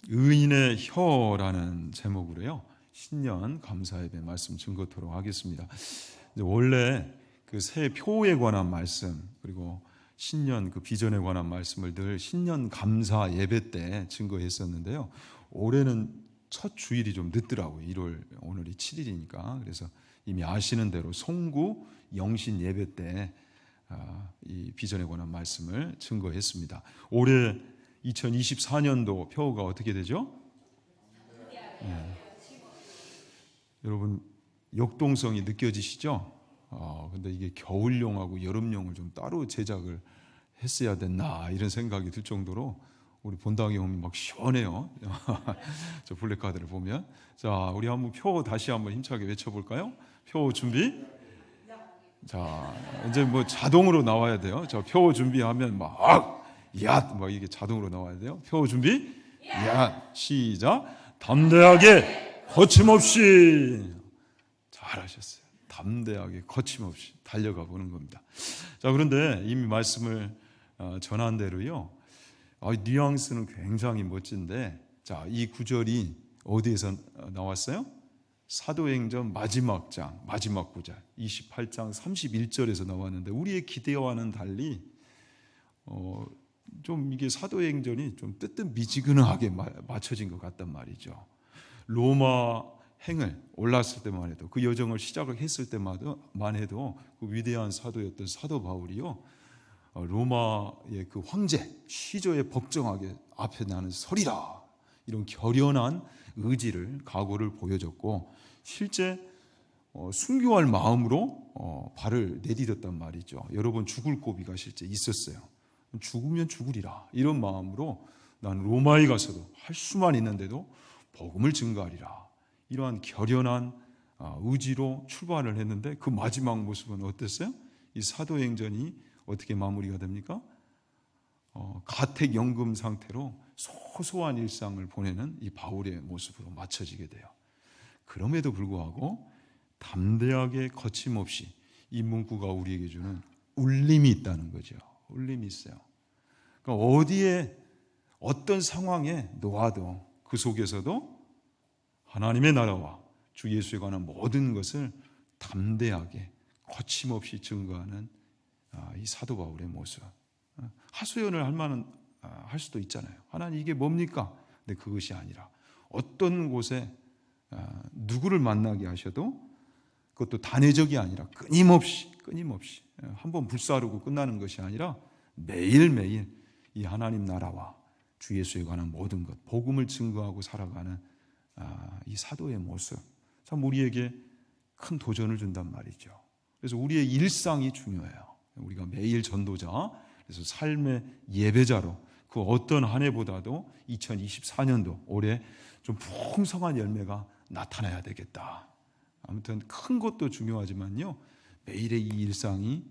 의인의 혀라는 제목으로요, 신년 감사예배 말씀 증거토록 하겠습니다. 원래 그 새 표에 관한 말씀, 그리고 신년 그 비전에 관한 말씀을 늘 신년 감사 예배 때 증거했었는데요. 올해는 첫 주일이 좀 늦더라고요. 1월 오늘이 7일이니까. 그래서 이미 아시는 대로 송구 영신 예배 때 이 비전에 관한 말씀을 증거했습니다. 올해 2024년도 표가 어떻게 되죠? 네. 여러분 역동성이 느껴지시죠? 근데 이게 겨울용하고 여름용을 좀 따로 제작을 했어야 됐나 이런 생각이 들 정도로 우리 본당에 오면 막 시원해요. 저 블랙카드를 보면. 자, 우리 한번 표 다시 한번 힘차게 외쳐볼까요? 표 준비. 자, 이제 뭐 자동으로 나와야 돼요. 저 표 준비하면 막 이게 자동으로 나와야 돼요. 표 준비. 시작. 담대하게 거침없이. 잘하셨어요. 담대하게 거침없이 달려가 보는 겁니다. 자, 그런데 이미 말씀을 전한 대로요, 뉘앙스는 굉장히 멋진데, 자, 이 구절이 어디에서 나왔어요? 사도행전 마지막 장, 마지막 구절 28장 31절에서 나왔는데, 우리의 기대와는 달리 좀 이게 사도행전이 좀 뜨뜻미지근하게 맞춰진 것 같단 말이죠. 로마 행을 올랐을 때만 해도, 그 여정을 시작을 했을 때만 해도 그 위대한 사도였던 사도 바울이요, 로마의 그 황제 시조에 복종하게 앞에 나는 서리라, 이런 결연한 의지를, 각오를 보여줬고, 실제 순교할 마음으로 발을 내디뎠단 말이죠. 여러 번 죽을 고비가 실제 있었어요. 죽으면 죽으리라, 이런 마음으로 나는 로마에 가서도 할 수만 있는데도 복음을 증거하리라, 이러한 결연한 의지로 출발을 했는데, 그 마지막 모습은 어땠어요? 이 사도행전이 어떻게 마무리가 됩니까? 가택연금 상태로 소소한 일상을 보내는 이 바울의 모습으로 맞춰지게 돼요. 그럼에도 불구하고 담대하게 거침없이, 이 문구가 우리에게 주는 울림이 있다는 거죠. 울림이 있어요. 그러니까 어디에 어떤 상황에 놓아도 그 속에서도 하나님의 나라와 주 예수에 관한 모든 것을 담대하게 거침없이 증거하는 이 사도 바울의 모습. 하소연을 할 수도 있잖아요. 하나님 이게 뭡니까? 근데 그것이 아니라 어떤 곳에 누구를 만나게 하셔도 그것도 단회적이 아니라 끊임없이 한번 불사르고 끝나는 것이 아니라 매일매일 이 하나님 나라와 주 예수에 관한 모든 것, 복음을 증거하고 살아가는 이 사도의 모습, 참 우리에게 큰 도전을 준단 말이죠. 그래서 우리의 일상이 중요해요. 우리가 매일 전도자, 그래서 삶의 예배자로 그 어떤 한 해보다도 2024년도 올해 좀 풍성한 열매가 나타나야 되겠다. 아무튼 큰 것도 중요하지만요, 매일의 이 일상이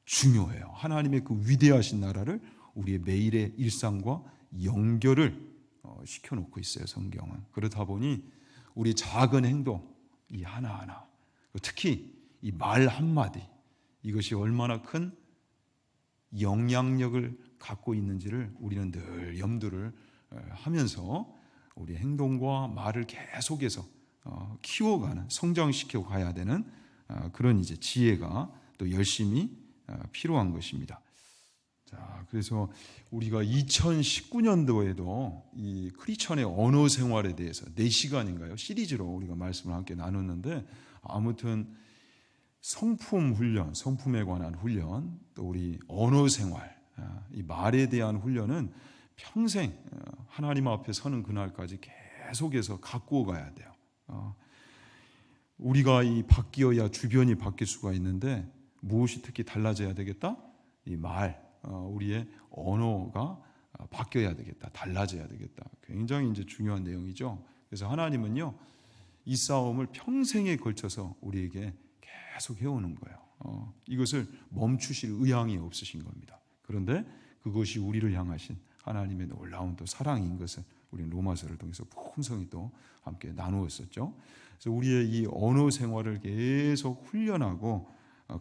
중요해요. 하나님의 그 위대하신 나라를 우리의 매일의 일상과 연결을 시켜놓고 있어요, 성경은. 그렇다 보니 우리 작은 행동, 이 하나하나, 특히 이 말 한마디, 이것이 얼마나 큰 영향력을 갖고 있는지를 우리는 늘 염두를 하면서 우리 행동과 말을 계속해서 키워가는, 성장시켜 가야 되는 그런 이제 지혜가 또 열심히 필요한 것입니다. 자, 그래서 우리가 2019년도에도 이 크리스천의 언어 생활에 대해서 4시간인가요? 시리즈로 우리가 말씀을 함께 나눴는데, 아무튼 성품 훈련, 성품에 관한 훈련, 또 우리 언어 생활, 이 말에 대한 훈련은 평생 하나님 앞에 서는 그날까지 계속해서 갖고 가야 돼요. 우리가 이 바뀌어야 주변이 바뀔 수가 있는데, 무엇이 특히 달라져야 되겠다? 이 말, 우리의 언어가 바뀌어야 되겠다, 달라져야 되겠다. 굉장히 이제 중요한 내용이죠. 그래서 하나님은요, 이 싸움을 평생에 걸쳐서 우리에게 계속 해오는 거예요. 이것을 멈추실 의향이 없으신 겁니다. 그런데 그것이 우리를 향하신 하나님의 놀라운 또 사랑인 것을 우리는 로마서를 통해서 풍성히 또 함께 나누었었죠. 그래서 우리의 이 언어 생활을 계속 훈련하고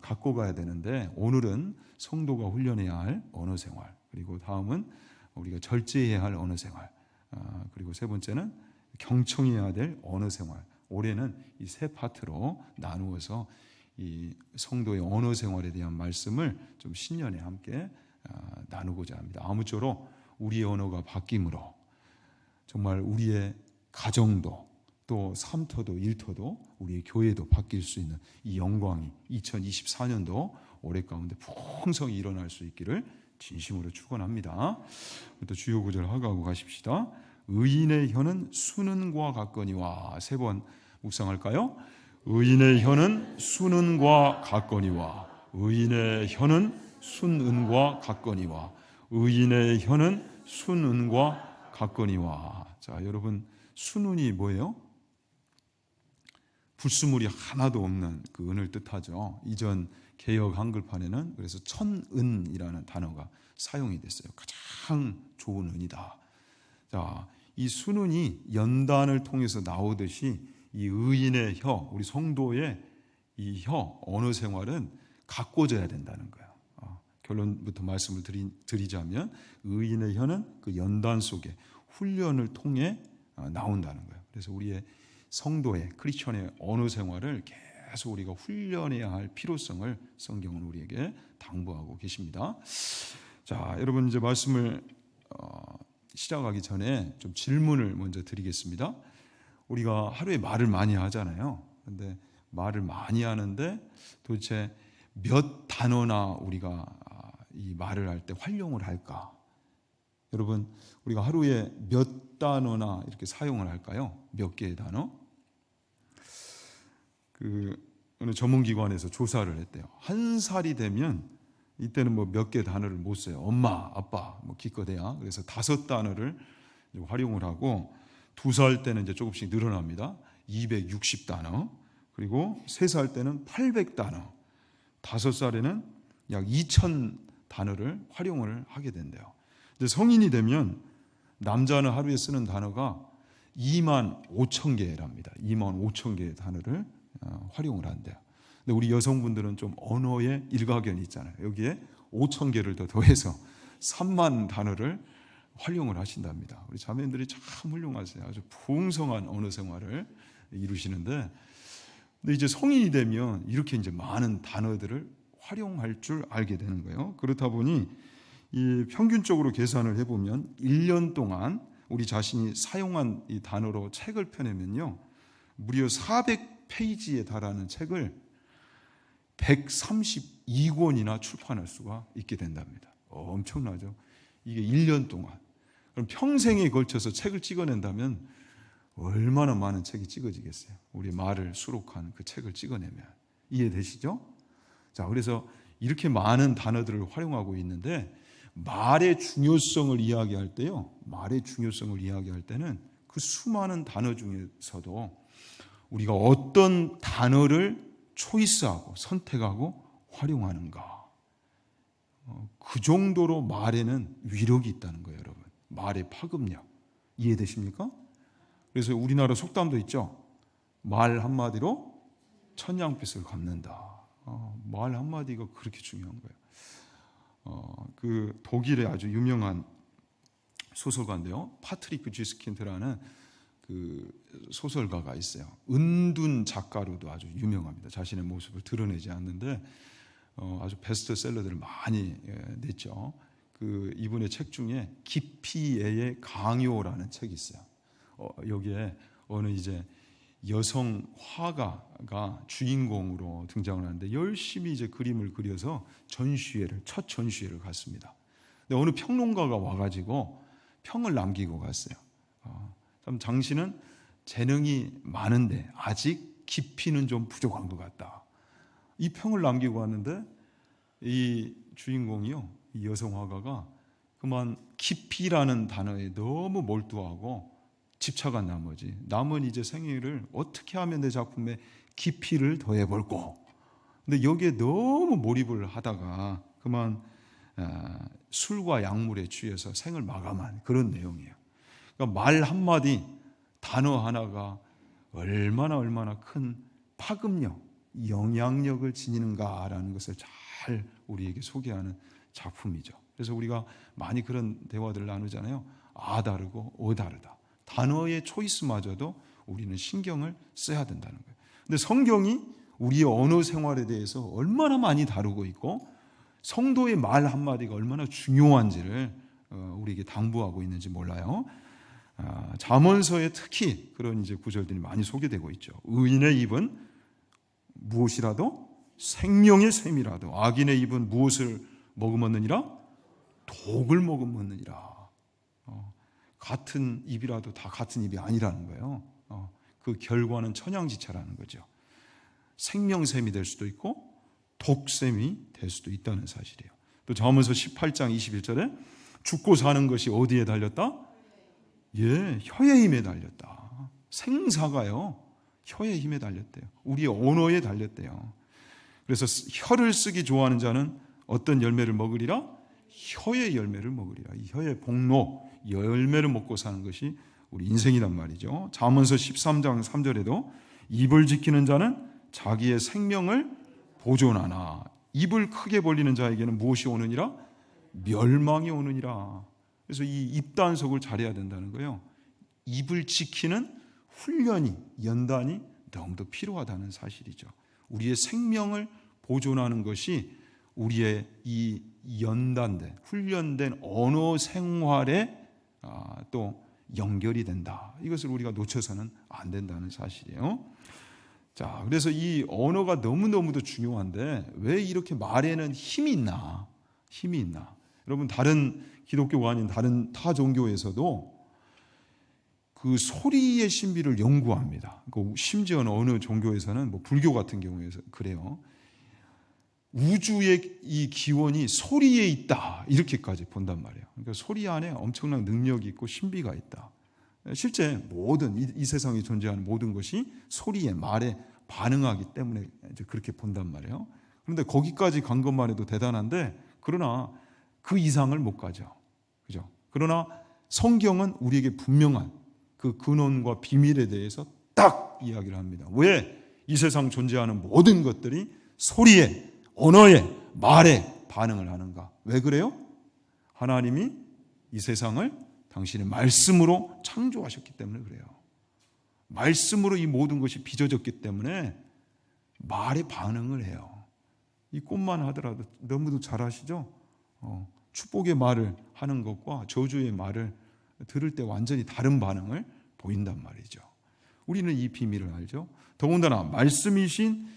갖고 가야 되는데, 오늘은 성도가 훈련해야 할 언어 생활, 그리고 다음은 우리가 절제해야 할 언어 생활, 그리고 세 번째는 경청해야 될 언어 생활. 올해는 이 세 파트로 나누어서 이 성도의 언어 생활에 대한 말씀을 좀 신년에 함께 나누고자 합니다. 아무쪼록 우리의 언어가 바뀜으로 정말 우리의 가정도 또 삶터도 일터도 우리의 교회도 바뀔 수 있는 이 영광이 2024년도 올해 가운데 풍성히 일어날 수 있기를 진심으로 축원합니다. 또 주요 구절 하고 가십시다. 의인의 혀는 순은과 같거니와. 세 번 묵상할까요? 의인의 혀는 순은과 같거니와. 의인의 혀는 순은과 같거니와. 의인의 혀는 순은과 같거니와. 자, 여러분, 순은이 뭐예요? 불순물이 하나도 없는 그 은을 뜻하죠. 이전 개역 한글판에는 그래서 천은이라는 단어가 사용이 됐어요. 가장 좋은 은이다. 자, 이 순은이 연단을 통해서 나오듯이 이 의인의 혀, 우리 성도의 이 혀, 언어 생활은 가꿔져야 된다는 거예요. 결론부터 말씀을 드리자면 의인의 혀는 그 연단 속에 훈련을 통해 나온다는 거예요. 그래서 우리의 성도의 크리스천의 언어 생활을 계속 우리가 훈련해야 할 필요성을 성경은 우리에게 당부하고 계십니다. 자, 여러분 이제 말씀을 시작하기 전에 좀 질문을 먼저 드리겠습니다. 우리가 하루에 말을 많이 하잖아요. 그런데 말을 많이 하는데 도대체 몇 단어나 우리가 이 말을 할 때 활용을 할까? 여러분, 우리가 하루에 몇 단어나 이렇게 사용을 할까요? 몇 개의 단어? 어느 전문기관에서 조사를 했대요. 1살이 되면 이때는 뭐 몇 개 단어를 못 써요. 엄마, 아빠, 뭐 기껏해야. 그래서 5단어를 활용을 하고 2살 때는 이제 조금씩 늘어납니다. 260단어. 그리고 3살 때는 800단어. 5살에는 약 2000단어를 활용을 하게 된대요. 이제 성인이 되면 남자는 하루에 쓰는 단어가 25,000개랍니다. 25,000개의 단어를 활용을 한대요. 근데 우리 여성분들은 좀 언어에 일가견이 있잖아요. 여기에 5,000개를 더 더해서 3만 단어를 활용을 하신답니다. 우리 자매님들이 참 훌륭하세요. 아주 풍성한 언어 생활을 이루시는데, 근데 이제 성인이 되면 이렇게 이제 많은 단어들을 활용할 줄 알게 되는 거예요. 그렇다 보니 이 평균적으로 계산을 해보면 1년 동안 우리 자신이 사용한 이 단어로 책을 펴내면요, 무려 400페이지에 달하는 책을 132권이나 출판할 수가 있게 된답니다. 엄청나죠? 이게 1년 동안. 그럼 평생에 걸쳐서 책을 찍어낸다면 얼마나 많은 책이 찍어지겠어요? 우리 말을 수록한 그 책을 찍어내면. 이해되시죠? 자, 그래서 이렇게 많은 단어들을 활용하고 있는데, 말의 중요성을 이야기할 때요, 말의 중요성을 이야기할 때는 그 수많은 단어 중에서도 우리가 어떤 단어를 초이스하고 선택하고 활용하는가, 그 정도로 말에는 위력이 있다는 거예요, 여러분. 말의 파급력. 이해되십니까? 그래서 우리나라 속담도 있죠. 말 한마디로 천냥빚을 갚는다. 말 한마디가 그렇게 중요한 거예요. 그 독일의 아주 유명한 소설가인데요, 파트리크 쥐스킨트라는 그 소설가가 있어요. 은둔 작가로도 아주 유명합니다. 자신의 모습을 드러내지 않는데 아주 베스트셀러들을 많이 냈죠. 그 이분의 책 중에 기피애의 강요라는 책이 있어요. 여기에 어느 이제 여성 화가가 주인공으로 등장을 하는데 열심히 이제 그림을 그려서 첫 전시회를 갔습니다. 근데 어느 평론가가 와가지고 평을 남기고 갔어요. 참 당신은 재능이 많은데 아직 깊이는 좀 부족한 것 같다. 이 평을 남기고 왔는데 이 주인공이요, 이 여성 화가가 그만 깊이라는 단어에 너무 몰두하고 집착한 나머지 남은 이제 생애를 어떻게 하면 내 작품에 깊이를 더해볼고, 근데 여기에 너무 몰입을 하다가 그만 술과 약물에 취해서 생을 마감한 그런 내용이에요. 그러니까 말 한마디, 단어 하나가 얼마나 큰 파급력, 영향력을 지니는가라는 것을 잘 우리에게 소개하는 작품이죠. 그래서 우리가 많이 그런 대화들을 나누잖아요. 다르고 다르다. 단어의 초이스마저도 우리는 신경을 써야 된다는 거예요. 근데 성경이 우리의 언어 생활에 대해서 얼마나 많이 다루고 있고 성도의 말 한마디가 얼마나 중요한지를 우리에게 당부하고 있는지 몰라요. 잠언서에 특히 그런 이제 구절들이 많이 소개되고 있죠. 의인의 입은 무엇이라도 생명의 샘이라도 악인의 입은 무엇을 머금었느니라? 독을 머금었느니라. 같은 입이라도 다 같은 입이 아니라는 거예요. 그 결과는 천양지차라는 거죠. 생명샘이 될 수도 있고 독샘이 될 수도 있다는 사실이에요. 또 잠언서 18장 21절에 죽고 사는 것이 어디에 달렸다? 혀의 힘에 달렸다. 생사가요, 혀의 힘에 달렸대요. 우리의 언어에 달렸대요. 그래서 혀를 쓰기 좋아하는 자는 어떤 열매를 먹으리라? 혀의 열매를 먹으리라. 이 혀의 복로, 열매를 먹고 사는 것이 우리 인생이란 말이죠. 잠언서 13장 3절에도 입을 지키는 자는 자기의 생명을 보존하나 입을 크게 벌리는 자에게는 무엇이 오느니라? 멸망이 오느니라. 그래서 이 입단속을 잘해야 된다는 거예요. 입을 지키는 훈련이, 연단이 너무도 필요하다는 사실이죠. 우리의 생명을 보존하는 것이 우리의 이 연단된, 훈련된 언어 생활에 또 연결이 된다. 이것을 우리가 놓쳐서는 안 된다는 사실이에요. 자, 그래서 이 언어가 너무너무도 중요한데 왜 이렇게 말에는 힘이 있나? 힘이 있나? 여러분, 다른 기독교가 아닌 다른 타 종교에서도 그 소리의 신비를 연구합니다. 심지어는 어느 종교에서는 뭐 불교 같은 경우에서 그래요. 우주의 이 기원이 소리에 있다, 이렇게까지 본단 말이에요. 그러니까 소리 안에 엄청난 능력이 있고 신비가 있다. 실제 모든 이 세상에 존재하는 모든 것이 소리에, 말에 반응하기 때문에 이제 그렇게 본단 말이에요. 그런데 거기까지 간 것만 해도 대단한데, 그러나 그 이상을 못 가죠. 그죠? 그러나 성경은 우리에게 분명한 그 근원과 비밀에 대해서 딱 이야기를 합니다. 왜 이 세상 존재하는 모든 것들이 소리에, 언어에, 말에 반응을 하는가? 왜 그래요? 하나님이 이 세상을 당신의 말씀으로 창조하셨기 때문에 그래요. 말씀으로 이 모든 것이 빚어졌기 때문에 말에 반응을 해요. 이 꽃만 하더라도 너무도 잘 아시죠? 축복의 말을 하는 것과 저주의 말을 들을 때 완전히 다른 반응을 보인단 말이죠. 우리는 이 비밀을 알죠. 더군다나 말씀이신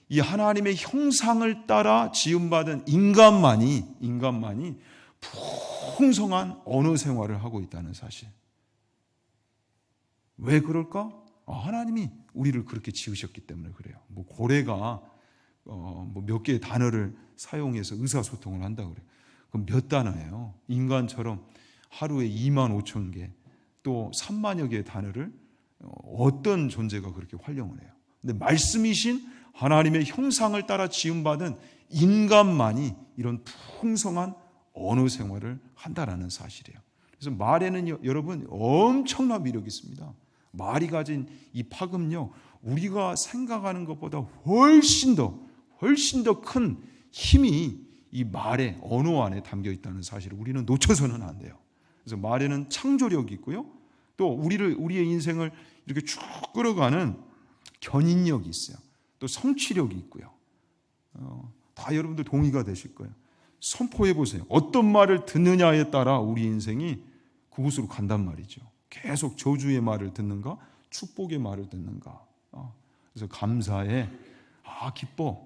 이 하나님의 형상을 따라 지음받은 인간만이 풍성한 언어 생활을 하고 있다는 사실. 왜 그럴까? 하나님이 우리를 그렇게 지으셨기 때문에 그래요. 뭐 고래가 뭐 몇 개의 단어를 사용해서 의사소통을 한다고 그래요. 그럼 몇 단어예요? 인간처럼 하루에 25,000개, 또 30,000여 개의 단어를 어떤 존재가 그렇게 활용을 해요? 근데 말씀이신 하나님의 형상을 따라 지음받은 인간만이 이런 풍성한 언어 생활을 한다라는 사실이에요. 그래서 말에는 여러분 엄청난 매력이 있습니다. 말이 가진 이 파급력, 우리가 생각하는 것보다 훨씬 더 큰 힘이 이 말의 언어 안에 담겨 있다는 사실을 우리는 놓쳐서는 안 돼요. 그래서 말에는 창조력이 있고요, 또 우리의 인생을 이렇게 쭉 끌어가는 견인력이 있어요. 또 성취력이 있고요. 다 여러분들 동의가 되실 거예요. 선포해 보세요. 어떤 말을 듣느냐에 따라 우리 인생이 그곳으로 간단 말이죠. 계속 저주의 말을 듣는가, 축복의 말을 듣는가. 그래서 감사해, 기뻐,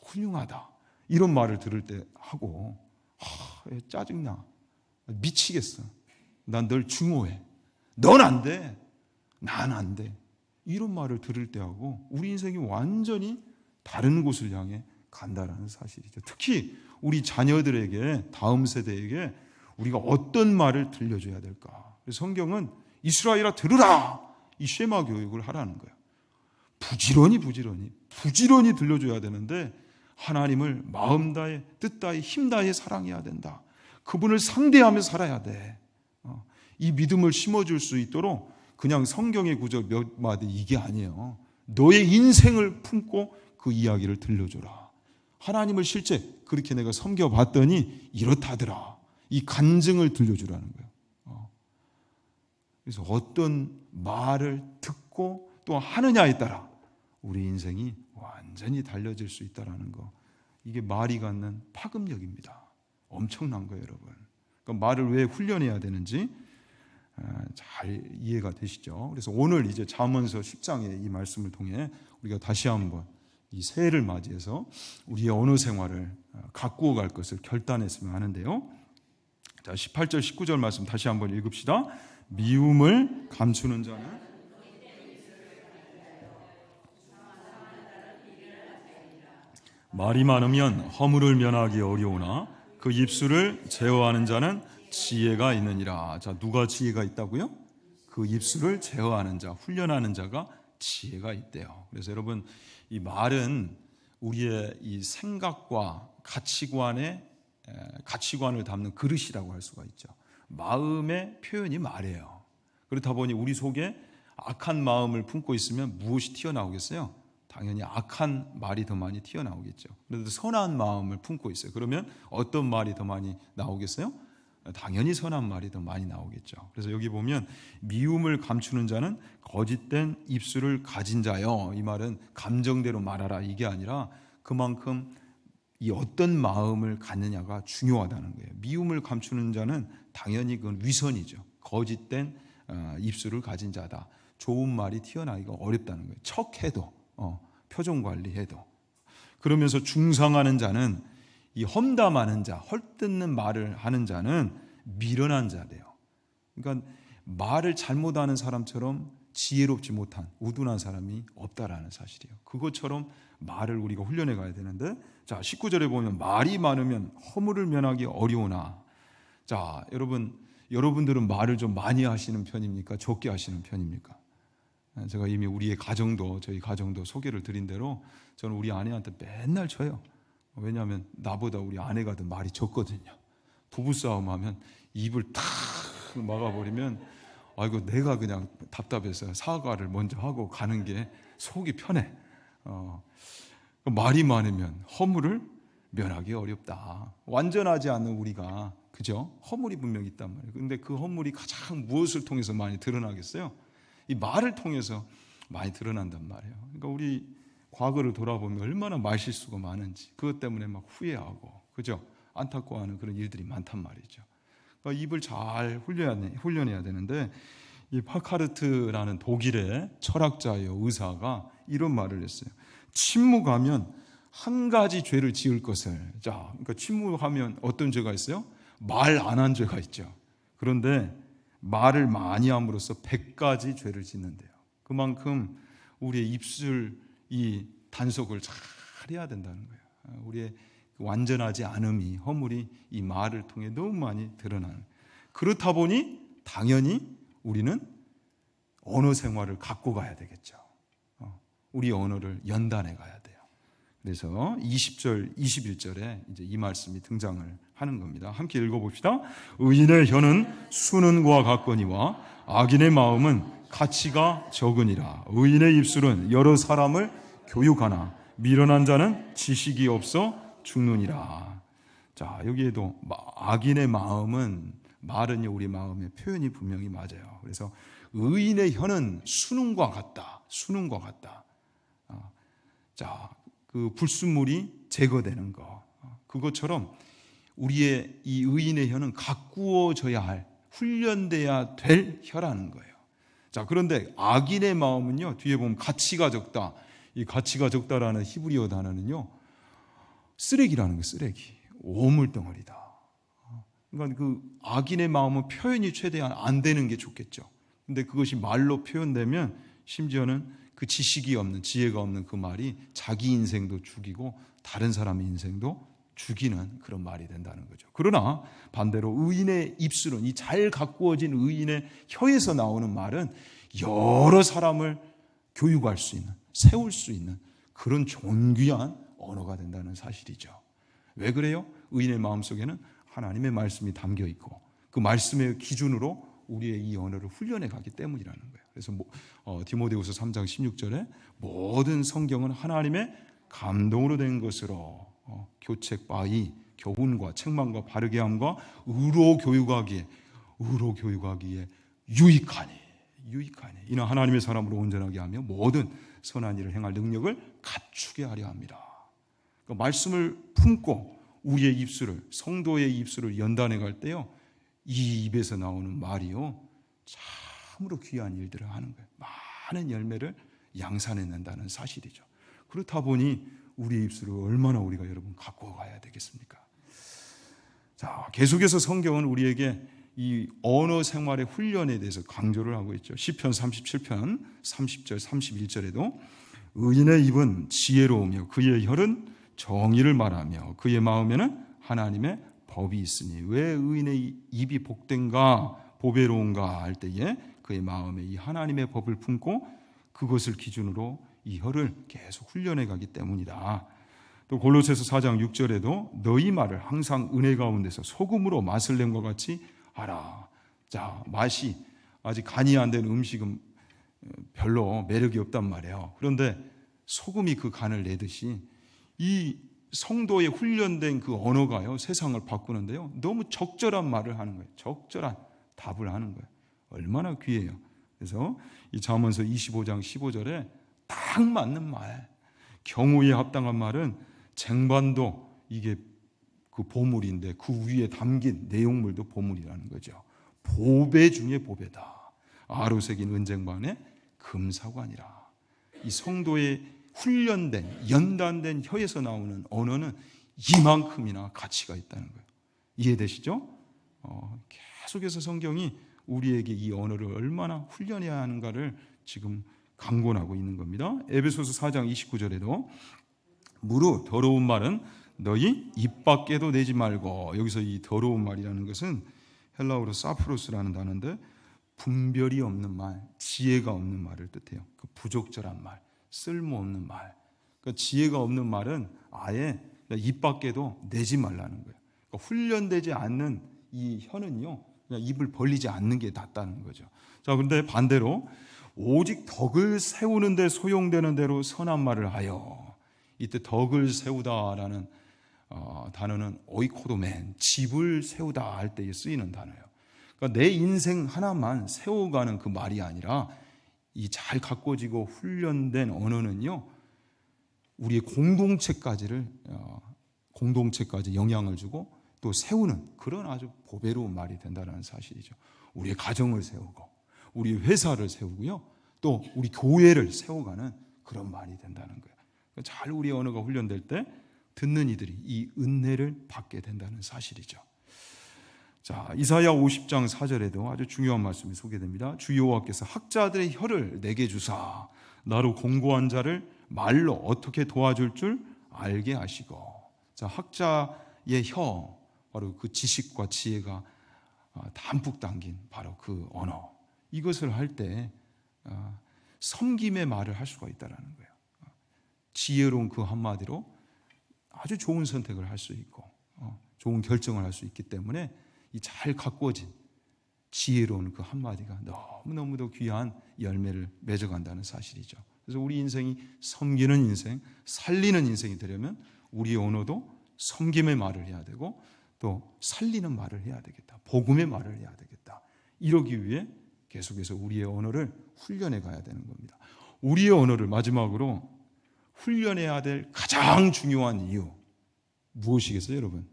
훌륭하다, 이런 말을 들을 때 하고, 짜증나, 미치겠어, 난 널 증오해, 넌 안 돼, 난 안 돼, 이런 말을 들을 때 하고 우리 인생이 완전히 다른 곳을 향해 간다라는 사실이죠. 특히 우리 자녀들에게, 다음 세대에게 우리가 어떤 말을 들려줘야 될까? 성경은 이스라엘아 들으라, 이 쉐마 교육을 하라는 거예요. 부지런히 들려줘야 되는데, 하나님을 마음 다해, 뜻 다해, 힘 다해 사랑해야 된다. 그분을 상대하며 살아야 돼. 이 믿음을 심어줄 수 있도록 그냥 성경의 구절 몇 마디 이게 아니에요. 너의 인생을 품고 그 이야기를 들려줘라. 하나님을 실제 그렇게 내가 섬겨봤더니 이렇다더라. 이 간증을 들려주라는 거예요. 그래서 어떤 말을 듣고 또 하느냐에 따라 우리 인생이 완전히 달려질 수 있다는 거. 이게 말이 갖는 파급력입니다. 엄청난 거예요, 여러분. 그러니까 말을 왜 훈련해야 되는지 잘 이해가 되시죠? 그래서 오늘 이제 잠언서 10장의 이 말씀을 통해 우리가 다시 한번 이 새해를 맞이해서 우리의 언어 생활을 가꾸어 갈 것을 결단했으면 하는데요. 자, 18절 19절 말씀 다시 한번 읽읍시다. 미움을 감추는 자는 말이 많으면 허물을 면하기 어려우나 그 입술을 제어하는 자는 지혜가 있느니라. 자, 누가 지혜가 있다고요? 그 입술을 제어하는 자, 훈련하는 자가 지혜가 있대요. 그래서 여러분, 이 말은 우리의 이 생각과 가치관을 담는 그릇이라고 할 수가 있죠. 마음의 표현이 말이에요. 그렇다 보니 우리 속에 악한 마음을 품고 있으면 무엇이 튀어나오겠어요? 당연히 악한 말이 더 많이 튀어나오겠죠. 그래도 선한 마음을 품고 있어요. 그러면 어떤 말이 더 많이 나오겠어요? 당연히 선한 말이 더 많이 나오겠죠. 그래서 여기 보면 미움을 감추는 자는 거짓된 입술을 가진 자요. 이 말은 감정대로 말하라 이게 아니라 그만큼 이 어떤 마음을 갖느냐가 중요하다는 거예요. 미움을 감추는 자는 당연히 그건 위선이죠. 거짓된 입술을 가진 자다. 좋은 말이 튀어나오기가 어렵다는 거예요. 척해도 표정 관리해도. 그러면서 중상하는 자는 이 험담하는 자, 헐뜯는 말을 하는 자는 미련한 자래요. 그러니까 말을 잘못하는 사람처럼 지혜롭지 못한 우둔한 사람이 없다라는 사실이에요. 그것처럼 말을 우리가 훈련해 가야 되는데, 자 19절에 보면 말이 많으면 허물을 면하기 어려우나. 자, 여러분들은 말을 좀 많이 하시는 편입니까? 적게 하시는 편입니까? 제가 이미 저희 가정도 소개를 드린 대로 저는 우리 아내한테 맨날 쳐요. 왜냐하면 나보다 우리 아내가 더 말이 적거든요. 부부싸움 하면 입을 탁 막아버리면 아이고 내가 그냥 답답해서 사과를 먼저 하고 가는 게 속이 편해. 말이 많으면 허물을 면하기 어렵다. 완전하지 않는 우리가 그죠? 허물이 분명히 있단 말이에요. 근데 그 허물이 가장 무엇을 통해서 많이 드러나겠어요? 이 말을 통해서 많이 드러난단 말이에요. 그러니까 우리 과거를 돌아보면 얼마나 말실수가 많은지 그것 때문에 막 후회하고 그죠? 안타까워하는 그런 일들이 많단 말이죠. 그러니까 입을 잘 훈련해야 되는데 이 파카르트라는 독일의 철학자예요. 의사가 이런 말을 했어요. 침묵하면 한 가지 죄를 지을 것을. 자, 그러니까 침묵하면 어떤 죄가 있어요? 말 안 한 죄가 있죠. 그런데 말을 많이 함으로써 100가지 죄를 짓는데요. 그만큼 우리의 입술 이 단속을 잘 해야 된다는 거예요. 우리의 완전하지 않음이 허물이 이 말을 통해 너무 많이 드러나는. 그렇다 보니 당연히 우리는 언어 생활을 갖고 가야 되겠죠. 우리 언어를 연단해 가야 돼요. 그래서 20절, 21절에 이제 이 말씀이 등장을 하는 겁니다. 함께 읽어봅시다. 의인의 혀는 수는과 같거니와 악인의 마음은 가치가 적으니라. 의인의 입술은 여러 사람을 교육하나 미련한 자는 지식이 없어 죽느니라. 자, 여기에도 악인의 마음은 말은요 우리 마음의 표현이 분명히 맞아요. 그래서 의인의 혀는 수능과 같다. 수능과 같다. 자, 그 불순물이 제거되는 거. 그것처럼 우리의 이 의인의 혀는 가꾸어져야 할, 훈련돼야 될 혀라는 거예요. 자, 그런데 악인의 마음은요, 뒤에 보면 가치가 적다. 이 가치가 적다라는 히브리어 단어는요, 쓰레기라는 거예요, 쓰레기. 오물덩어리다. 그러니까 그 악인의 마음은 표현이 최대한 안 되는 게 좋겠죠. 근데 그것이 말로 표현되면 심지어는 그 지식이 없는, 지혜가 없는 그 말이 자기 인생도 죽이고 다른 사람의 인생도 죽이는 그런 말이 된다는 거죠. 그러나 반대로 의인의 입술은, 이 잘 가꾸어진 의인의 혀에서 나오는 말은 여러 사람을 교육할 수 있는, 세울 수 있는 그런 존귀한 언어가 된다는 사실이죠. 왜 그래요? 의인의 마음속에는 하나님의 말씀이 담겨 있고 그 말씀의 기준으로 우리의 이 언어를 훈련해 가기 때문이라는 거예요. 그래서 디모데후서 3장 16절에 모든 성경은 하나님의 감동으로 된 것으로 교책 바이 교훈과 책망과 바르게 함과 의로 교육하기에 유익하니 이는 하나님의 사람으로 온전하게 하며 모든 선한 일을 행할 능력을 갖추게 하려 합니다. 그러니까 말씀을 품고 우리의 입술을, 성도의 입술을 연단해 갈 때요, 이 입에서 나오는 말이요 참으로 귀한 일들을 하는 거예요. 많은 열매를 양산해낸다는 사실이죠. 그렇다 보니 우리의 입술을 얼마나 우리가 여러분 갖고 가야 되겠습니까? 자, 계속해서 성경은 우리에게 이 언어 생활의 훈련에 대해서 강조를 하고 있죠. 시편 37편 30절 31절에도 의인의 입은 지혜로우며 그의 혀는 정의를 말하며 그의 마음에는 하나님의 법이 있으니 왜 의인의 입이 복된가 보배로운가 할 때에 그의 마음에 이 하나님의 법을 품고 그것을 기준으로 이 혀를 계속 훈련해 가기 때문이다. 또 골로새서 4장 6절에도 너희 말을 항상 은혜 가운데서 소금으로 맛을 낸 것 같이 하라. 자, 맛이 아직 간이 안 된 음식은 별로 매력이 없단 말이에요. 그런데 소금이 그 간을 내듯이 이 성도의 훈련된 그 언어가요 세상을 바꾸는데요 너무 적절한 말을 하는 거예요. 적절한 답을 하는 거예요. 얼마나 귀해요. 그래서 이 잠언서 25장 15절에 딱 맞는 말, 경우에 합당한 말은 쟁반도 이게 그 보물인데 그 위에 담긴 내용물도 보물이라는 거죠. 보배 중에 보배다. 아로새긴 은쟁반에 금사관이라. 이 성도의 훈련된 연단된 혀에서 나오는 언어는 이만큼이나 가치가 있다는 거예요. 이해되시죠? 계속해서 성경이 우리에게 이 언어를 얼마나 훈련해야 하는가를 지금 강권하고 있는 겁니다. 에베소서 4장 29절에도 무릇 더러운 말은 너희 입 밖에도 내지 말고, 여기서 이 더러운 말이라는 것은 헬라어로 사프로스라는 단어인데 분별이 없는 말, 지혜가 없는 말을 뜻해요. 그 부적절한 말, 쓸모없는 말. 그러니까 지혜가 없는 말은 아예 입 밖에도 내지 말라는 거예요. 그러니까 훈련되지 않는 이 혀는요, 그냥 입을 벌리지 않는 게 낫다는 거죠. 자, 그런데 반대로 오직 덕을 세우는 데 소용되는 대로 선한 말을 하여, 이때 덕을 세우다라는 단어는 오이코도멘, 집을 세우다 할 때에 쓰이는 단어예요. 그러니까 내 인생 하나만 세워가는 그 말이 아니라 이 잘 가꿔지고 훈련된 언어는요, 우리의 공동체까지 영향을 주고 또 세우는 그런 아주 보배로운 말이 된다는 사실이죠. 우리의 가정을 세우고 우리 회사를 세우고요, 또 우리 교회를 세워가는 그런 말이 된다는 거예요. 잘 우리 언어가 훈련될 때 듣는 이들이 이 은혜를 받게 된다는 사실이죠. 자, 이사야 50장 4절에도 아주 중요한 말씀이 소개됩니다. 주 여호와께서 학자들의 혀를 내게 주사 나로 공고한 자를 말로 어떻게 도와줄 줄 알게 하시고. 자, 학자의 혀, 바로 그 지식과 지혜가 담뿍 담긴 바로 그 언어, 이것을 할 때 섬김의 말을 할 수가 있다는 거예요. 지혜로운 그 한마디로 아주 좋은 선택을 할 수 있고 좋은 결정을 할 수 있기 때문에 이 잘 가꾸어진 지혜로운 그 한마디가 너무너무도 귀한 열매를 맺어간다는 사실이죠. 그래서 우리 인생이 섬기는 인생, 살리는 인생이 되려면 우리의 언어도 섬김의 말을 해야 되고 또 살리는 말을 해야 되겠다. 복음의 말을 해야 되겠다. 이러기 위해 계속해서 우리의 언어를 훈련해 가야 되는 겁니다. 우리의 언어를 마지막으로 훈련해야 될 가장 중요한 이유 무엇이겠어요, 여러분?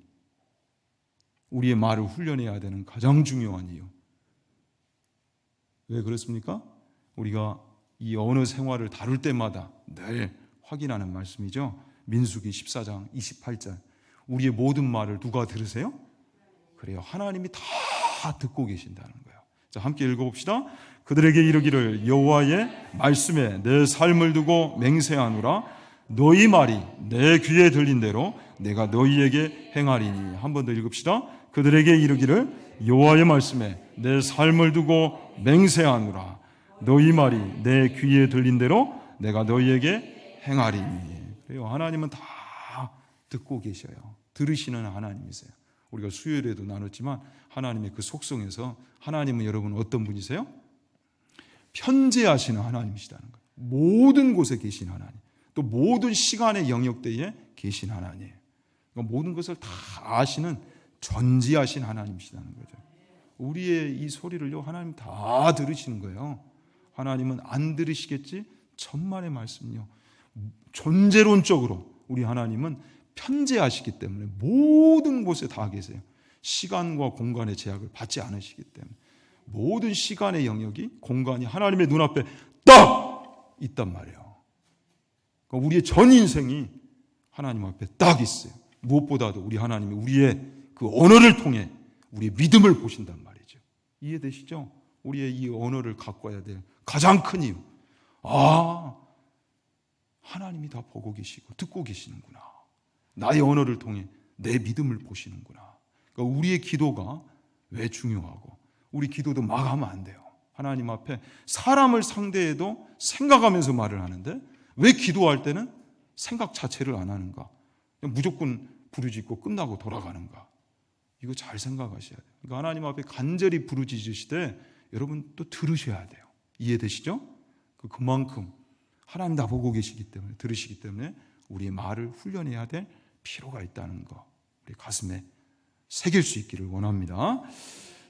우리의 말을 훈련해야 되는 가장 중요한 이유. 왜 그렇습니까? 우리가 이 언어 생활을 다룰 때마다 늘 확인하는 말씀이죠. 민수기 14장 28절. 우리의 모든 말을 누가 들으세요? 그래요. 하나님이 다 듣고 계신다는 거예요. 자, 함께 읽어봅시다. 그들에게 이르기를 여호와의 말씀에 내 삶을 두고 맹세하노라. 너희 말이 내 귀에 들린 대로 내가 너희에게 행하리니. 한 번 더 읽읍시다. 그들에게 이르기를 여호와의 말씀에 내 삶을 두고 맹세하노라. 너희 말이 내 귀에 들린 대로 내가 너희에게 행하리니. 그래요. 하나님은 다 듣고 계셔요. 들으시는 하나님이세요. 우리가 수요일에도 나눴지만 하나님의 그 속성에서 하나님은 여러분 어떤 분이세요? 편재하시는 하나님이시다는 거예요. 모든 곳에 계신 하나님, 또 모든 시간의 영역대에 계신 하나님, 그러니까 모든 것을 다 아시는 전지하신 하나님이시다는 거죠. 우리의 이 소리를요 하나님 다 들으시는 거예요. 하나님은 안 들으시겠지? 천만의 말씀요. 존재론적으로 우리 하나님은 편재하시기 때문에 모든 곳에 다 계세요. 시간과 공간의 제약을 받지 않으시기 때문에 모든 시간의 영역이 공간이 하나님의 눈앞에 딱 있단 말이에요. 그러니까 우리의 전 인생이 하나님 앞에 딱 있어요. 무엇보다도 우리 하나님이 우리의 그 언어를 통해 우리의 믿음을 보신단 말이죠. 이해되시죠? 우리의 이 언어를 갖고 와야 될 가장 큰 이유. 하나님이 다 보고 계시고 듣고 계시는구나. 나의 언어를 통해 내 믿음을 보시는구나. 그러니까 우리의 기도가 왜 중요하고 우리 기도도 막 하면 안 돼요. 하나님 앞에 사람을 상대해도 생각하면서 말을 하는데 왜 기도할 때는 생각 자체를 안 하는가? 그냥 무조건 부르짖고 끝나고 돌아가는가? 이거 잘 생각하셔야 돼요. 그러니까 하나님 앞에 간절히 부르짖으시되 여러분 또 들으셔야 돼요. 이해되시죠? 그만큼 하나님 다 보고 계시기 때문에 들으시기 때문에 우리의 말을 훈련해야 될 필요가 있다는 거 우리 가슴에 새길 수 있기를 원합니다.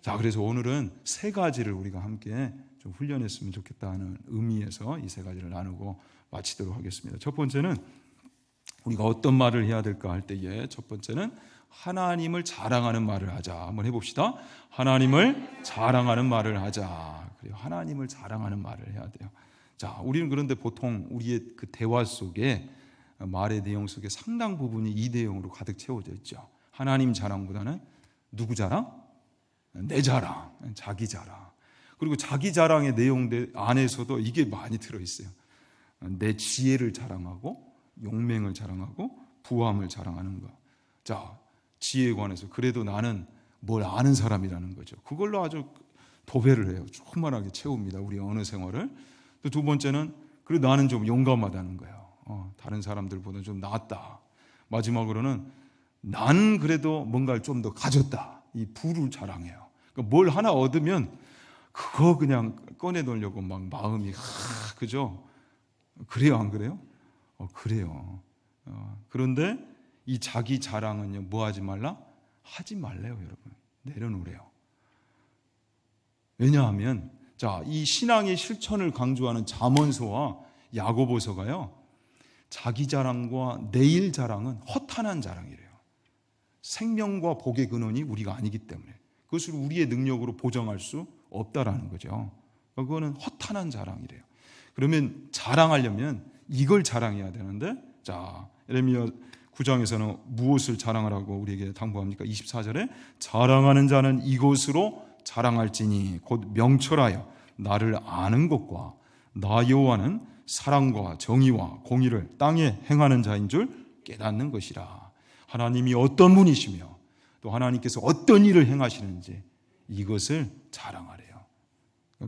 자, 그래서 오늘은 세 가지를 우리가 함께 좀 훈련했으면 좋겠다는 의미에서 이 세 가지를 나누고 마치도록 하겠습니다. 첫 번째는 우리가 어떤 말을 해야 될까 할 때에 첫 번째는 하나님을 자랑하는 말을 하자. 한번 해봅시다. 하나님을 자랑하는 말을 하자. 그래요. 하나님을 자랑하는 말을 해야 돼요. 자, 우리는 그런데 보통 우리의 그 대화 속에 말의 내용 속에 상당 부분이 이 내용으로 가득 채워져 있죠. 하나님 자랑보다는 누구 자랑? 내 자랑, 자기 자랑. 그리고 자기 자랑의 내용 안에서도 이게 많이 들어있어요. 내 지혜를 자랑하고 용맹을 자랑하고 부함을 자랑하는 거. 자, 지혜에 관해서 그래도 나는 뭘 아는 사람이라는 거죠. 그걸로 아주 도배를 해요. 충만하게 채웁니다. 우리 언어 생활을. 또 두 번째는 그래도 나는 좀 용감하다는 거예요. 다른 사람들보다 좀 낫다. 마지막으로는 난 그래도 뭔가를 좀 더 가졌다. 이 부를 자랑해요. 그러니까 뭘 하나 얻으면 그거 그냥 꺼내놓으려고 막 마음이 그죠? 그래요, 안 그래요? 그래요. 그런데 이 자기 자랑은요, 뭐 하지 말라? 하지 말래요, 여러분. 내려놓으래요. 왜냐하면, 자, 이 신앙의 실천을 강조하는 잠언서와 야고보서가요, 자기 자랑과 내일 자랑은 허탄한 자랑이래요. 생명과 복의 근원이 우리가 아니기 때문에 그것을 우리의 능력으로 보정할 수 없다라는 거죠. 그거는 허탄한 자랑이래요. 그러면 자랑하려면 이걸 자랑해야 되는데, 자, 예레미야 9장에서는 무엇을 자랑하라고 우리에게 당부합니까? 24절에 자랑하는 자는 이것으로 자랑할지니 곧 명철하여 나를 아는 것과 나 여호와는 사랑과 정의와 공의를 땅에 행하는 자인 줄 깨닫는 것이라. 하나님이 어떤 분이시며 또 하나님께서 어떤 일을 행하시는지 이것을 자랑하래요.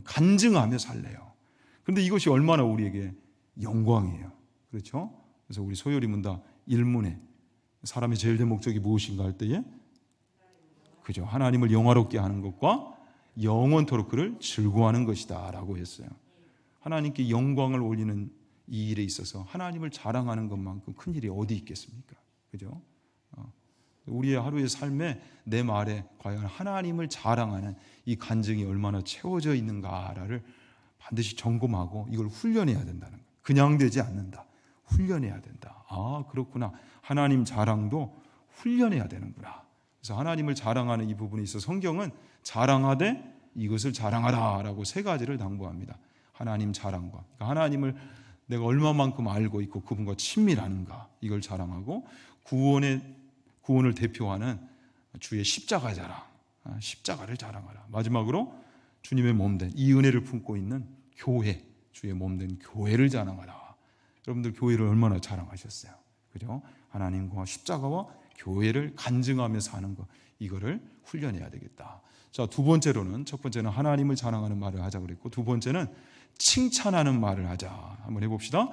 간증하며 살래요. 그런데 이것이 얼마나 우리에게 영광이에요. 그렇죠? 그래서 우리 소요리 문답 1문에 사람의 제일 된 목적이 무엇인가 할 때에 그죠? 하나님을 영화롭게 하는 것과 영원토록 그를 즐거워하는 것이다 라고 했어요. 하나님께 영광을 올리는 이 일에 있어서 하나님을 자랑하는 것만큼 큰 일이 어디 있겠습니까? 그죠? 우리의 하루의 삶에 내 말에 과연 하나님을 자랑하는 이 간증이 얼마나 채워져 있는가를 반드시 점검하고 이걸 훈련해야 된다는 거예요. 그냥 되지 않는다. 훈련해야 된다. 아, 그렇구나. 하나님 자랑도 훈련해야 되는구나. 그래서 하나님을 자랑하는 이 부분에 있어서 성경은 자랑하되 이것을 자랑하라 라고 세 가지를 당부합니다. 하나님 자랑과, 그러니까 하나님을 내가 얼마만큼 알고 있고 그분과 친밀하는가 이걸 자랑하고, 구원을 대표하는 주의 십자가 자랑, 십자가를 자랑하라. 마지막으로 주님의 몸된 이 은혜를 품고 있는 교회, 주의 몸된 교회를 자랑하라. 여러분들 교회를 얼마나 자랑하셨어요? 그죠? 하나님과 십자가와 교회를 간증하며 사는 것, 이거를 훈련해야 되겠다. 자, 두 번째로는, 첫 번째는 하나님을 자랑하는 말을 하자 그랬고, 두 번째는 칭찬하는 말을 하자. 한번 해봅시다.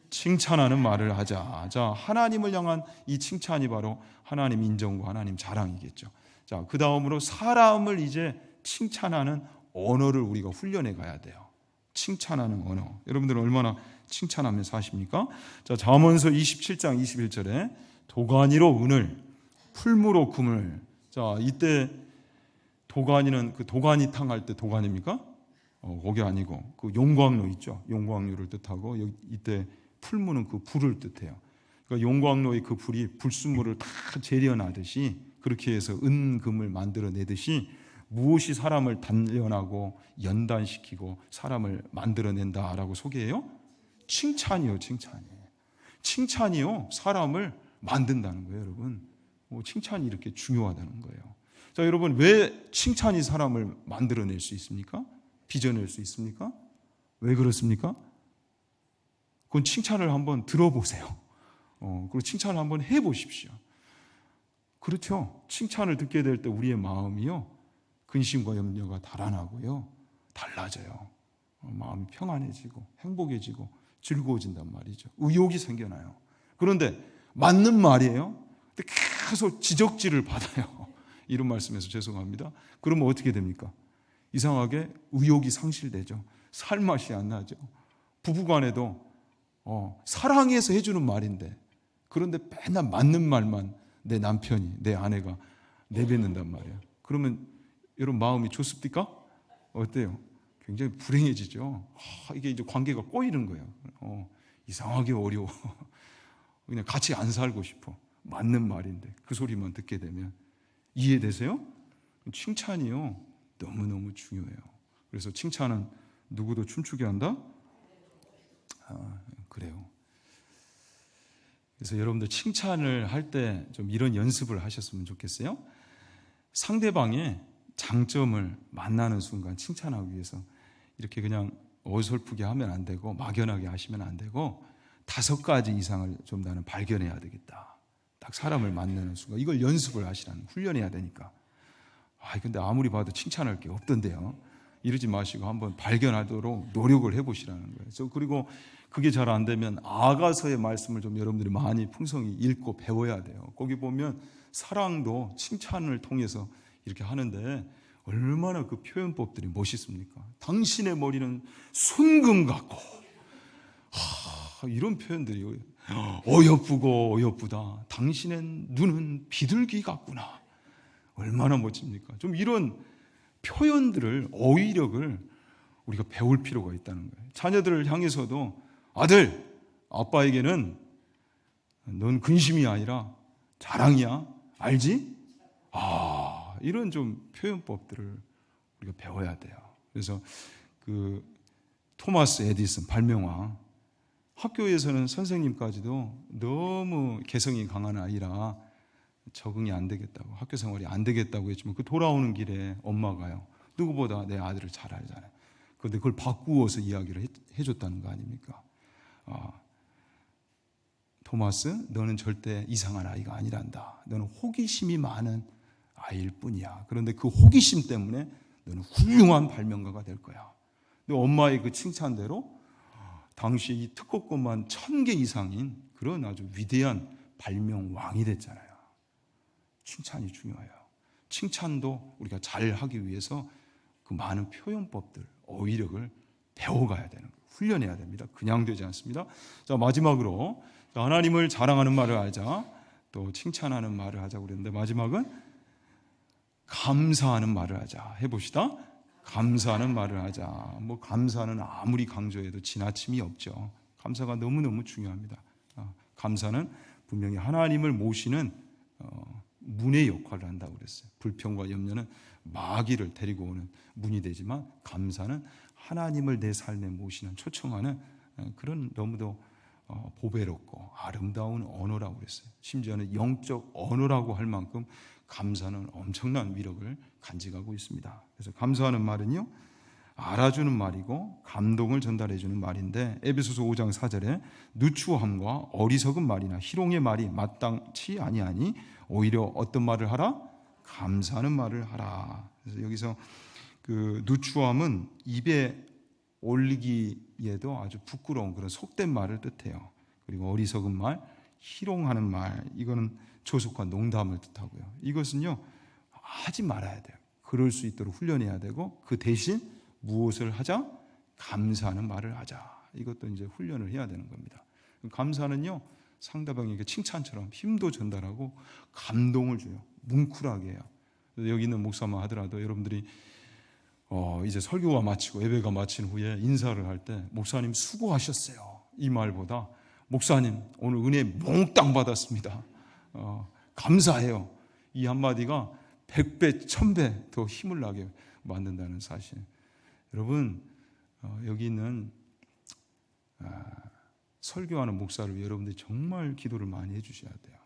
칭찬하는 말을 하자. 자, 하나님을 향한 이 칭찬이 바로 하나님 인정과 하나님 자랑이겠죠. 자, 그 다음으로 사람을 이제 칭찬하는 언어를 우리가 훈련해 가야 돼요. 칭찬하는 언어. 여러분들은 얼마나 칭찬하며 사십니까? 자, 잠언서 27장 21절에 도가니로 은을, 풀무로 금을. 자, 이때 도가니는 그 도가니탕 할 때 도가니입니까? 거기 아니고 그 용광로 있죠. 용광로를 뜻하고 이때 풀무는 그 불을 뜻해요. 그러니까 용광로의 그 불이 불순물을 다 재련하듯이 그렇게 해서 은금을 만들어내듯이 무엇이 사람을 단련하고 연단시키고 사람을 만들어낸다라고 소개해요? 칭찬이요, 칭찬이. 칭찬이요, 사람을 만든다는 거예요, 여러분. 칭찬이 이렇게 중요하다는 거예요. 자, 여러분, 왜 칭찬이 사람을 만들어낼 수 있습니까? 빚어낼 수 있습니까? 왜 그렇습니까? 그건 칭찬을 한번 들어보세요. 그리고 칭찬을 한번 해보십시오. 그렇죠. 칭찬을 듣게 될 때 우리의 마음이요, 근심과 염려가 달아나고요, 달라져요. 마음이 평안해지고 행복해지고 즐거워진단 말이죠. 의욕이 생겨나요. 그런데 맞는 말이에요. 근데 계속 지적질을 받아요. 이런 말씀에서 죄송합니다. 그러면 어떻게 됩니까? 이상하게 의욕이 상실되죠. 살맛이 안 나죠. 부부간에도 사랑해서 해주는 말인데, 그런데 맨날 맞는 말만 내 남편이, 내 아내가 내뱉는단 말이에요. 그러면 여러분 마음이 좋습니까? 어때요? 굉장히 불행해지죠. 이게 이제 관계가 꼬이는 거예요. 이상하게 어려워. 그냥 같이 안 살고 싶어. 맞는 말인데 그 소리만 듣게 되면. 이해되세요? 칭찬이요, 너무너무 중요해요. 그래서 칭찬은 누구도 춤추게 한다? 그래요. 그래서 여러분들 칭찬을 할 때 좀 이런 연습을 하셨으면 좋겠어요. 상대방의 장점을 만나는 순간 칭찬하기 위해서 이렇게 그냥 어설프게 하면 안 되고 막연하게 하시면 안 되고 5가지 이상을 좀 나는 발견해야 되겠다. 딱 사람을 만나는 순간 이걸 연습을 하시라는, 훈련해야 되니까. 근데 아무리 봐도 칭찬할 게 없던데요. 이러지 마시고 한번 발견하도록 노력을 해보시라는 거예요. 그리고 그게 잘 안 되면 아가서의 말씀을 좀 여러분들이 많이 풍성히 읽고 배워야 돼요. 거기 보면 사랑도 칭찬을 통해서 이렇게 하는데 얼마나 그 표현법들이 멋있습니까? 당신의 머리는 순금 같고, 이런 표현들이 어여쁘고 어여쁘다. 당신의 눈은 비둘기 같구나. 얼마나 멋집니까? 좀 이런 표현들을, 어휘력을 우리가 배울 필요가 있다는 거예요. 자녀들을 향해서도 아들, 아빠에게는 넌 근심이 아니라 자랑이야. 알지? 이런 좀 표현법들을 우리가 배워야 돼요. 그래서 그 토마스 에디슨 발명왕, 학교에서는 선생님까지도 너무 개성이 강한 아이라 적응이 안 되겠다고, 학교 생활이 안 되겠다고 했지만 그 돌아오는 길에 엄마가요, 누구보다 내 아들을 잘 알잖아요. 그런데 그걸 바꾸어서 이야기를 해줬다는 거 아닙니까? 토마스, 너는 절대 이상한 아이가 아니란다. 너는 호기심이 많은 아이일 뿐이야. 그런데 그 호기심 때문에 너는 훌륭한 발명가가 될 거야. 근데 엄마의 그 칭찬대로 당시 이 특허권만 1000개 이상인 그런 아주 위대한 발명왕이 됐잖아요. 칭찬이 중요해요. 칭찬도 우리가 잘하기 위해서 그 많은 표현법들, 어휘력을 배워가야 되는 거예요. 훈련해야 됩니다. 그냥 되지 않습니다. 자, 마지막으로 하나님을 자랑하는 말을 하자, 또 칭찬하는 말을 하자고 그랬는데 마지막은 감사하는 말을 하자. 해봅시다. 감사하는 말을 하자. 감사는 아무리 강조해도 지나침이 없죠. 감사가 너무너무 중요합니다. 감사는 분명히 하나님을 모시는 문의 역할을 한다고 그랬어요. 불평과 염려는 마귀를 데리고 오는 문이 되지만 감사는 하나님을 내 삶에 모시는, 초청하는 그런 너무도 보배롭고 아름다운 언어라고 그랬어요. 심지어는 영적 언어라고 할 만큼 감사는 엄청난 위력을 간직하고 있습니다. 그래서 감사하는 말은요, 알아주는 말이고 감동을 전달해주는 말인데, 에베소서 5장 4절에 누추함과 어리석은 말이나 희롱의 말이 마땅치 아니하니 오히려 어떤 말을 하라? 감사하는 말을 하라. 그래서 여기서 그 누추함은 입에 올리기에도 아주 부끄러운 그런 속된 말을 뜻해요. 그리고 어리석은 말, 희롱하는 말, 이거는 조속한 농담을 뜻하고요. 이것은요, 하지 말아야 돼요. 그럴 수 있도록 훈련해야 되고, 그 대신 무엇을 하자? 감사하는 말을 하자. 이것도 이제 훈련을 해야 되는 겁니다. 감사는요, 상대방에게 칭찬처럼 힘도 전달하고 감동을 줘요. 뭉클하게 해요. 여기 있는 목사만 하더라도 여러분들이 이제 설교가 마치고 예배가 마친 후에 인사를 할 때 목사님 수고하셨어요, 이 말보다 목사님 오늘 은혜 몽땅 받았습니다, 감사해요, 이 한마디가 100배, 1000배 더 힘을 나게 만든다는 사실. 여러분, 여기 있는 설교하는 목사를 위해 여러분들이 정말 기도를 많이 해주셔야 돼요.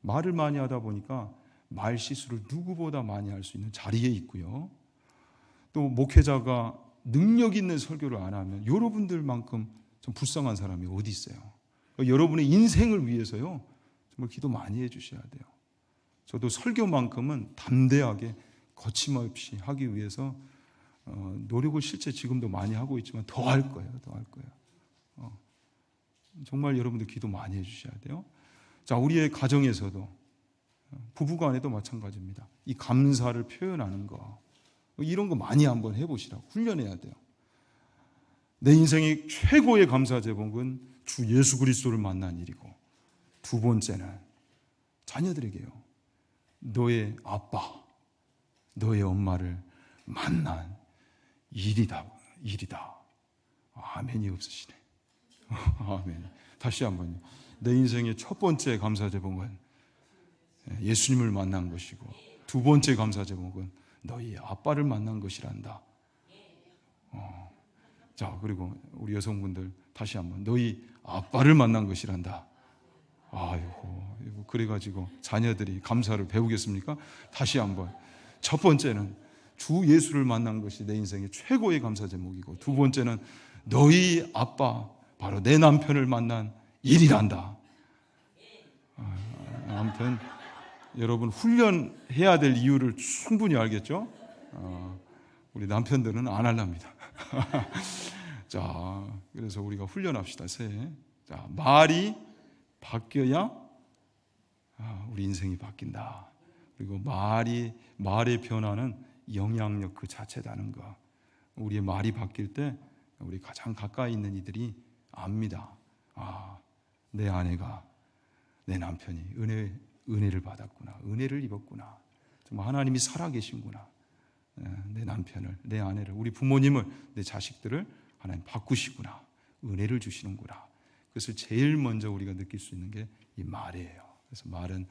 말을 많이 하다 보니까 말 실수를 누구보다 많이 할 수 있는 자리에 있고요. 또 목회자가 능력 있는 설교를 안 하면 여러분들만큼 좀 불쌍한 사람이 어디 있어요. 여러분의 인생을 위해서요, 정말 기도 많이 해주셔야 돼요. 저도 설교만큼은 담대하게 거침없이 하기 위해서 노력을 실제 지금도 많이 하고 있지만 더 할 거예요. 정말 여러분들 기도 많이 해주셔야 돼요. 자, 우리의 가정에서도 부부간에도 마찬가지입니다. 이 감사를 표현하는 거, 이런 거 많이 한번 해보시라고 훈련해야 돼요. 내 인생의 최고의 감사 제목은 주 예수 그리스도를 만난 일이고, 두 번째는 자녀들에게요, 너의 아빠, 너의 엄마를 만난 일이다. 아멘이 없으시네. 아멘. 다시 한번요. 내 인생의 첫 번째 감사 제목은 예수님을 만난 것이고, 두 번째 감사 제목은 너희 아빠를 만난 것이란다. 자, 그리고 우리 여성분들 다시 한번 너희 아빠를 만난 것이란다. 아이고, 그래가지고 자녀들이 감사를 배우겠습니까? 다시 한번. 첫 번째는 주 예수를 만난 것이 내 인생의 최고의 감사 제목이고, 두 번째는 너희 아빠, 바로 내 남편을 만난 일이란다. 아무튼 여러분, 훈련해야 될 이유를 충분히 알겠죠? 우리 남편들은 안 할랍니다. 자, 그래서 우리가 훈련합시다. 자, 말이 바뀌어야 우리 인생이 바뀐다. 그리고 말의 변화는 영향력 그 자체다는 거. 우리의 말이 바뀔 때 우리 가장 가까이 있는 이들이 압니다. 내 아내가, 내 남편이 은혜를 받았구나, 은혜를 입었구나, 정말 하나님이 살아계신구나. 내 남편을, 내 아내를, 우리 부모님을, 내 자식들을 하나님 바꾸시구나, 은혜를 주시는구나. 그것을 제일 먼저 우리가 느낄 수 있는 게 이 말이에요. 그래서 말은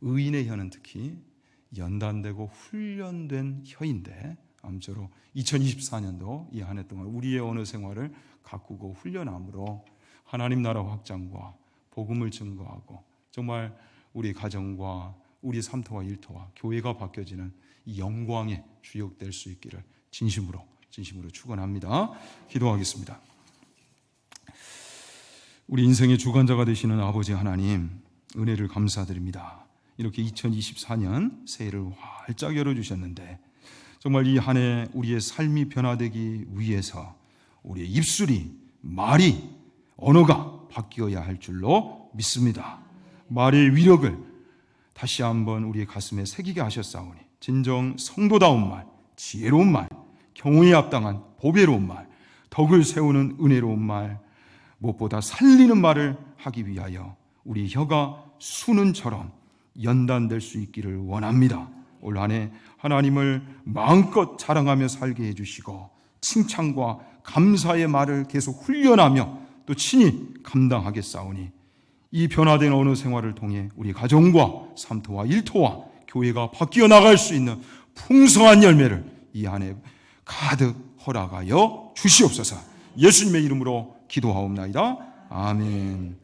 의인의 혀는 특히 연단되고 훈련된 혀인데, 아무쪼록 2024년도 이 한 해 동안 우리의 언어 생활을 가꾸고 훈련함으로 하나님 나라 확장과 복음을 증거하고, 정말 우리 가정과 우리 삼토와 일토와 교회가 바뀌어지는 이 영광의 주역될 수 있기를 진심으로 축원합니다. 기도하겠습니다. 우리 인생의 주관자가 되시는 아버지 하나님, 은혜를 감사드립니다. 이렇게 2024년 새해를 활짝 열어주셨는데, 정말 이 한 해 우리의 삶이 변화되기 위해서 우리의 입술이, 말이, 언어가 바뀌어야 할 줄로 믿습니다. 말의 위력을 다시 한번 우리의 가슴에 새기게 하셨사오니, 진정 성도다운 말, 지혜로운 말, 경우에 합당한 보배로운 말, 덕을 세우는 은혜로운 말, 무엇보다 살리는 말을 하기 위하여 우리 혀가 수는처럼 연단될 수 있기를 원합니다. 올 한 해 하나님을 마음껏 자랑하며 살게 해주시고, 칭찬과 감사의 말을 계속 훈련하며 또 친히 감당하겠사오니, 이 변화된 언어 생활을 통해 우리 가정과 삼토와 일토와 교회가 바뀌어 나갈 수 있는 풍성한 열매를 이 한 해 가득 허락하여 주시옵소서. 예수님의 이름으로 기도하옵나이다. 아멘.